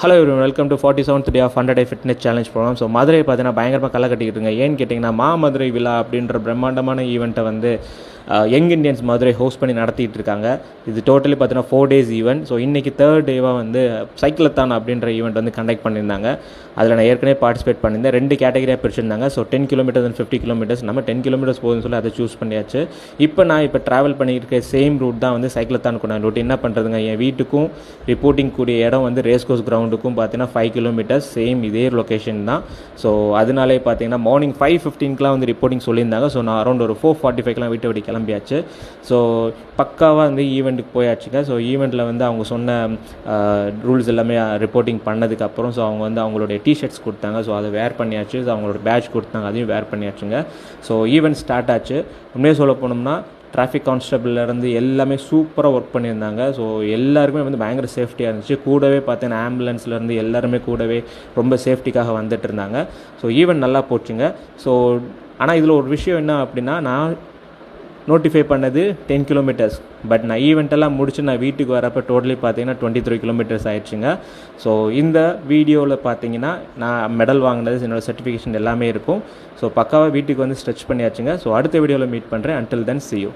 Hello everyone, welcome to 47th day of 100 day fitness challenge program. So Madurai பார்த்தீங்கன்னா பயங்கரமாக களை கட்டிக்கிட்டுருங்க. ஏன்னு கேட்டிங்கன்னா மதுரை விழா அப்படின்ற பிரம்மாண்டமான ஈவெண்ட்டை வந்து யங் இண்டியன்ஸ் மதுரை ஹோஸ்ட் பண்ணி நடத்திட்டு இருக்காங்க. இது டோட்டலி பார்த்தீங்கன்னா 4 days ஈவெண்ட். ஸோ இன்றைக்கி 3rd டேவாக வந்து சைக்கிளத்தான் அப்படின்ற ஈவெண்ட் வந்து கண்டக்ட் பண்ணியிருந்தாங்க. அதில் நான் ஏற்கனவே பார்ட்டிசிபேட் பண்ணியிருந்தேன். 2 கேட்டகரியாக பிரிச்சிருந்தாங்க. So 10 kilometers and 50 kilometers. நம்ம 10 kilometers போகுதுன்னு சொல்லி அதை சூஸ் பண்ணியாச்சு. இப்போ ட்ராவல் பண்ணியிருக்க சேம் ரூட் தான் வந்து சைக்கிளத்தானுக்குள்ள ரூட். என்ன பண்ணுறதுங்க, என் வீட்டுக்கும் ரிப்போர்ட்டிங் கூடிய இடம் வந்து ரேஸ் கோர்ஸ் கிரவுண்டுக்கும் பார்த்தீங்கன்னா 5 kilometers, சேம் இதே லொக்கேஷன் தான். ஸோ அதனாலே பார்த்தீங்கன்னா மார்னிங் 5:15 வந்து ரிப்போர்ட்டிங் சொல்லியிருந்தாங்க. ஸோ நான் அரௌண்ட் ஒரு 4:45 வீட்டை விட்டு கிளம்பியாச்சு. ஸோ பக்காவாக வந்து ஈவெண்ட்டுக்கு போயாச்சுங்க. ஸோ ஈவெண்ட்டில் வந்து அவங்க சொன்ன ரூல்ஸ் எல்லாமே ரிப்போர்ட்டிங் பண்ணதுக்கப்புறம் ஸோ அவங்க வந்து அவங்களுடைய டிஷர்ட்ஸ் கொடுத்தாங்க. ஸோ அதை வேர் பண்ணியாச்சு. ஸோ அவங்களோட பேட்ச் கொடுத்தாங்க, அதையும் வேர் பண்ணியாச்சுங்க. ஸோ ஈவெண்ட் ஸ்டார்ட் ஆச்சு. உண்மையாக சொல்ல போனோம்னா டிராஃபிக் கான்ஸ்டபிள்லேருந்து எல்லாமே சூப்பராக ஒர்க் பண்ணியிருந்தாங்க. ஸோ எல்லாருக்குமே வந்து பயங்கர சேஃப்டியாக இருந்துச்சு. கூடவே பார்த்தீங்கன்னா ஆம்புலன்ஸ்லேருந்து எல்லாருமே கூடவே ரொம்ப சேஃப்டிக்காக வந்துட்டு இருந்தாங்க. ஸோ ஈவெண்ட் நல்லா போச்சுங்க. ஸோ ஆனால் இதில் ஒரு விஷயம் என்ன அப்படின்னா, நான் நோட்டிஃபை பண்ணது 10 kilometers. பட் நான் ஈவெண்ட்டெல்லாம் முடிச்சு நான் வீட்டுக்கு வரப்போ டோட்டலி பார்த்தீங்கன்னா 23 kilometers ஆயிடுச்சுங்க. ஸோ இந்த வீடியோவில் பார்த்தீங்கன்னா நான் மெடல் வாங்கினது, என்னோடய சர்டிஃபிகேஷன் எல்லாமே இருக்கும். ஸோ பக்காவாக வீட்டுக்கு வந்து ஸ்ட்ரெச் பண்ணியாச்சுங்க. ஸோ அடுத்த வீடியோவில் மீட் பண்ணுறேன். until then see you.